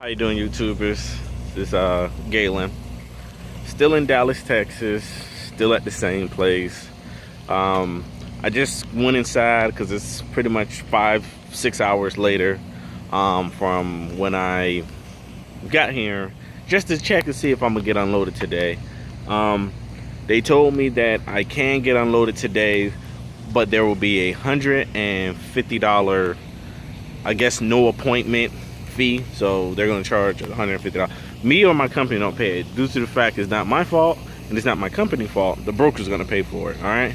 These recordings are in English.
How you doing, YouTubers? This is Galen. Still in Dallas, Texas. Still at the same place. I just went inside because it's pretty much 5-6 hours later from when I got here, just to check to see if I'm gonna get unloaded today. They told me that I can get unloaded today, but there will be $150, I guess, no appointment fee. So they're going to charge $150. Me or my company don't pay it, due to the fact it's not my fault and it's not my company fault. The broker's going to pay for it. All right.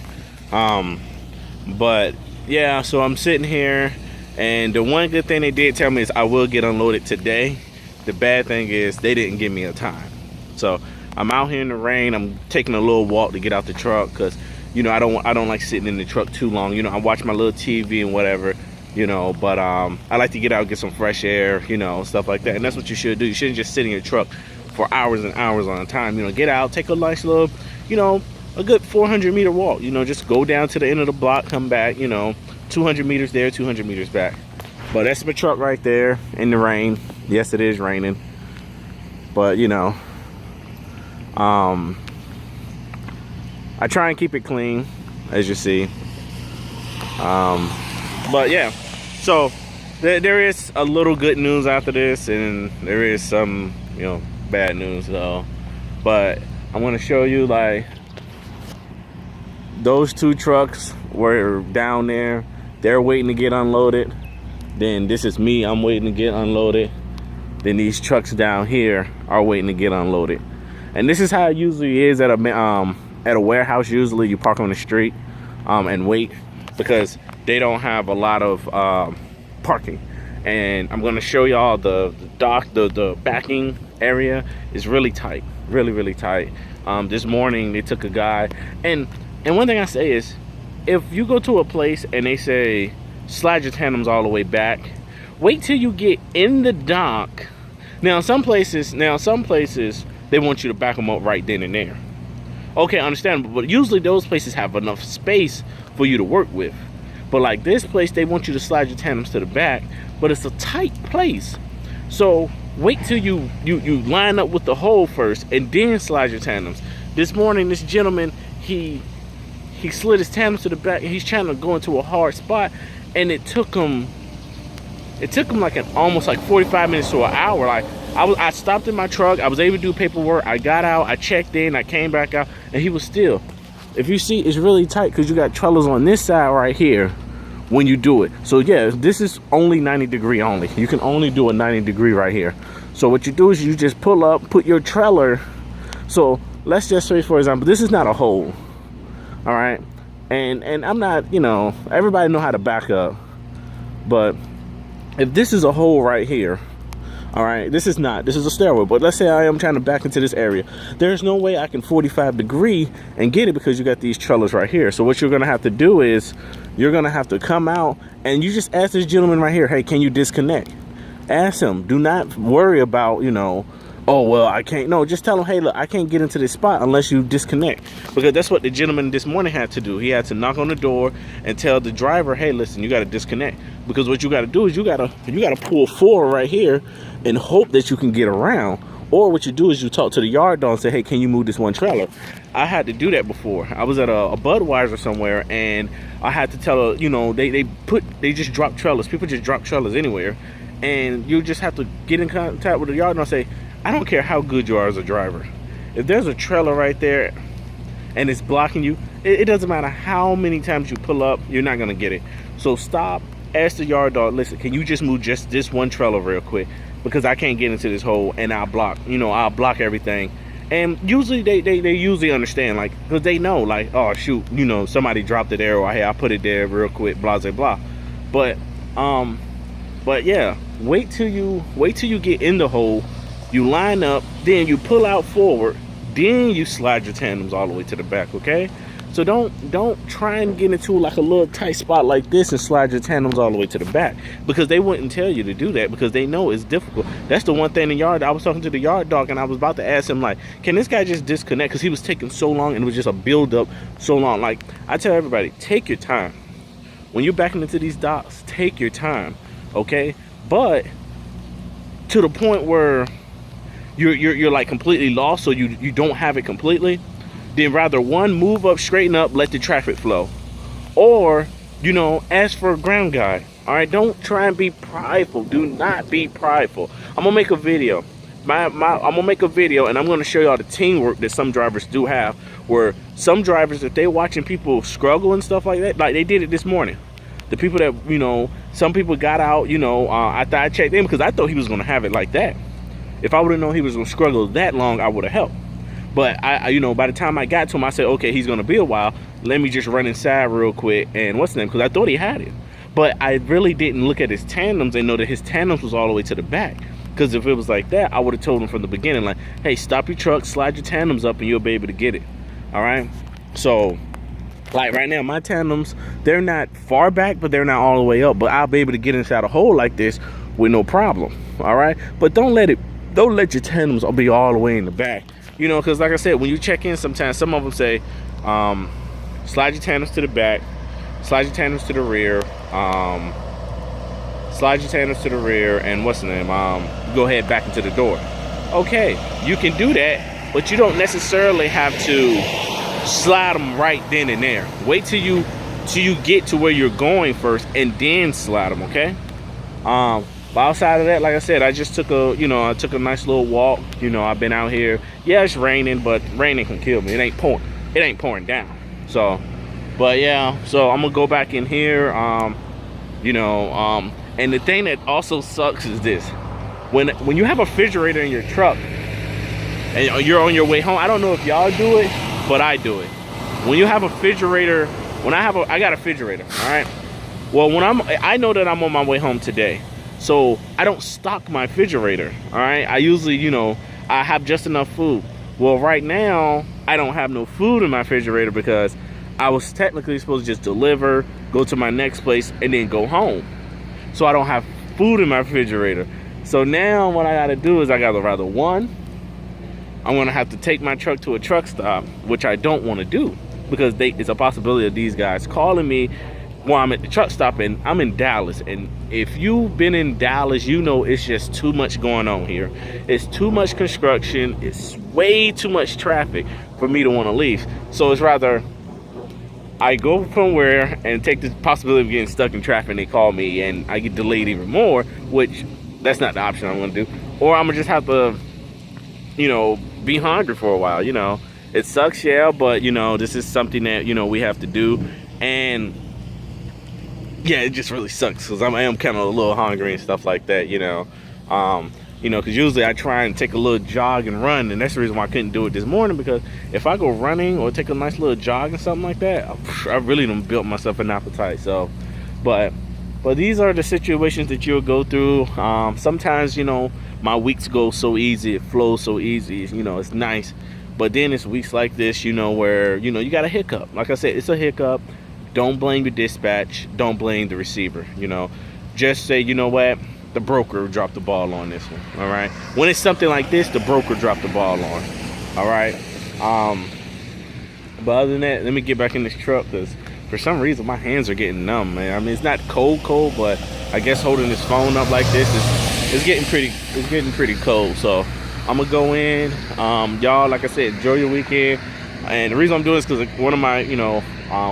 But yeah, so I'm sitting here, and the one good thing they did tell me is I will get unloaded today. The bad thing is they didn't give me a time. So I'm out here in the rain. I'm taking a little walk to get out the truck because, you know, I don't like sitting in the truck too long. You know, I watch my little TV and whatever, you know, but I like to get out, get some fresh air, you know, stuff like that. And that's what you should do. You shouldn't just sit in your truck for hours and hours on a time. You know, get out, take a nice little, you know, a good 400-meter walk. You know, just go down to the end of the block, come back, you know, 200 meters there, 200 meters back. But that's my truck right there in the rain. Yes, it is raining, but you know, I try and keep it clean, as you see. But yeah, so there is a little good news after this, and there is some, you know, bad news though. But I'm gonna show you, like, those two trucks were down there. They're waiting to get unloaded. Then this is me, I'm waiting to get unloaded. Then these trucks down here are waiting to get unloaded. And this is how it usually is at a warehouse. Usually you park on the street and wait, because they don't have a lot of parking. And I'm gonna show y'all the backing area is really tight, really tight. This morning they took a guy, and one thing I say is, if you go to a place and they say slide your tandems all the way back, wait till you get in the dock. Now some places they want you to back them up right then and there. Okay, understandable, but usually those places have enough space for you to work with. But like this place, they want you to slide your tandems to the back, but it's a tight place. So wait till you line up with the hole first and then slide your tandems. This morning, this gentleman, he slid his tandems to the back, and he's trying to go into a hard spot, and it took him like almost like 45 minutes to an hour. Like I stopped in my truck, I was able to do paperwork, I got out, I checked in, I came back out, and he was still. If you see, it's really tight because you got trailers on this side right here when you do it. So yeah, this is only 90 degree only. You can only do a 90 degree right here. So what you do is you just pull up, put your trailer. So let's just say, for example, this is not a hole. All right. And I'm not, you know, everybody know how to back up. But if this is a hole right here, all right, this is a stairway, but let's say I am trying to back into this area. There's no way I can 45 degree and get it because you got these trailers right here. So what you're gonna have to do is you're gonna have to come out and you just ask this gentleman right here, hey, can you disconnect? Ask him. Do not worry about, you know, oh, well, I can't. No, just tell him, hey, look, I can't get into this spot unless you disconnect. Because that's what the gentleman this morning had to do. He had to knock on the door and tell the driver, hey, listen, you got to disconnect. Because what you got to do is you got to pull forward right here and hope that you can get around. Or what you do is you talk to the yard dog and say, hey, can you move this one trailer? I had to do that before. I was at a Budweiser somewhere, and I had to tell her, you know, they just drop trailers. People just drop trailers anywhere. And you just have to get in contact with the yard dog and say, I don't care how good you are as a driver. If there's a trailer right there and it's blocking you, it doesn't matter how many times you pull up, you're not gonna get it. So stop, ask the yard dog, listen, can you just move just this one trailer real quick? Because I can't get into this hole, and I'll block everything. And usually they usually understand, like, because they know, like, oh shoot, you know, somebody dropped it there, or hey, I put it there real quick, blah blah blah. But yeah, wait till you get in the hole. You line up, then you pull out forward, then you slide your tandems all the way to the back, okay? So don't try and get into like a little tight spot like this and slide your tandems all the way to the back, because they wouldn't tell you to do that because they know it's difficult. That's the one thing in the yard. I was talking to the yard dog and I was about to ask him, like, can this guy just disconnect? Because he was taking so long and it was just a build up so long. Like, I tell everybody, take your time. When you're backing into these docks, take your time, okay? But to the point where you're like completely lost, so you don't have it completely, then rather one, move up, straighten up, let the traffic flow, or you know, ask for a ground guide. All right, don't try and be prideful. Do not be prideful. I'm gonna make a video. I'm gonna make a video, and I'm gonna show y'all the teamwork that some drivers do have. Where some drivers, if they're watching people struggle and stuff like that, like they did it this morning. The people that, you know, some people got out, you know, after I checked in, because I thought he was gonna have it like that. If I would have known he was gonna struggle that long, I would have helped. But I, you know, by the time I got to him, I said, okay, he's gonna be a while. Let me just run inside real quick. And what's the name? Because I thought he had it. But I really didn't look at his tandems and know that his tandems was all the way to the back. Because if it was like that, I would have told him from the beginning, like, hey, stop your truck, slide your tandems up, and you'll be able to get it. All right? So, like right now, my tandems, they're not far back, but they're not all the way up. But I'll be able to get inside a hole like this with no problem. All right? But don't let your tandems be all the way in the back. You know, because like I said, when you check in sometimes, some of them say, slide your tandems to the back, slide your tandems to the rear, slide your tandems to the rear, and what's the name, go ahead back into the door. Okay, you can do that, but you don't necessarily have to slide them right then and there. Wait till you get to where you're going first, and then slide them. Okay. But outside of that, like I said, I just took a, you know, I took a nice little walk. You know, I've been out here. Yeah, it's raining, but raining can kill me. It ain't pouring down. So, but yeah, so I'm gonna go back in here. You know, and the thing that also sucks is this: when you have a refrigerator in your truck and you're on your way home. I don't know if y'all do it, but I do it. When you have a refrigerator, I got a refrigerator. All right. Well, I know that I'm on my way home today. So I don't stock my refrigerator, all right? I usually, you know, I have just enough food. Well, right now, I don't have no food in my refrigerator because I was technically supposed to just deliver, go to my next place, and then go home. So I don't have food in my refrigerator. So now what I gotta do is I gotta rather, one, I'm gonna have to take my truck to a truck stop, which I don't wanna do because it's a possibility of these guys calling me while I'm at the truck stop, and I'm in Dallas. And if you've been in Dallas, you know it's just too much going on here. It's too much construction. It's way too much traffic for me to want to leave. So it's rather I go somewhere and take the possibility of getting stuck in traffic and they call me and I get delayed even more, which that's not the option I'm going to do. Or I'm going to just have to, you know, be hungry for a while. You know, it sucks, yeah, but, you know, this is something that, you know, we have to do. And yeah, it just really sucks because I am kind of a little hungry and stuff like that, you know. You know, because usually I try and take a little jog and run, and that's the reason why I couldn't do it this morning, because if I go running or take a nice little jog and something like that, I really done built myself an appetite. So, but these are the situations that you'll go through. Sometimes, you know, my weeks go so easy, it flows so easy, you know, it's nice. But then it's weeks like this, you know, where, you know, you got a hiccup. Like I said, it's a hiccup. Don't blame your dispatch. Don't blame the receiver. You know, just say, you know what, the broker dropped the ball on this one. All right. When it's something like this, the broker dropped the ball on. All right. But other than that, let me get back in this truck because for some reason my hands are getting numb, man. I mean, it's not cold, but I guess holding this phone up like this is getting pretty cold. So I'm gonna go in. Y'all, like I said, enjoy your weekend. And the reason I'm doing this because one of my, you know,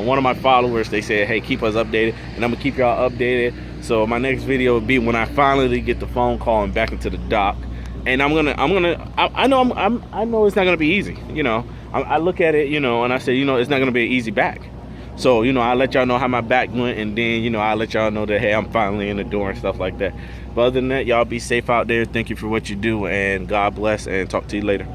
one of my followers, they said, hey, keep us updated, and I'm gonna keep y'all updated. So my next video will be when I finally get the phone call and back into the dock. And I know it's not gonna be easy. You know, I look at it, you know, and I say, you know, it's not gonna be an easy back. So, you know, I'll let y'all know how my back went, and then, you know, I'll let y'all know that, hey, I'm finally in the door and stuff like that. But other than that, y'all be safe out there. Thank you for what you do, and God bless, and talk to you later.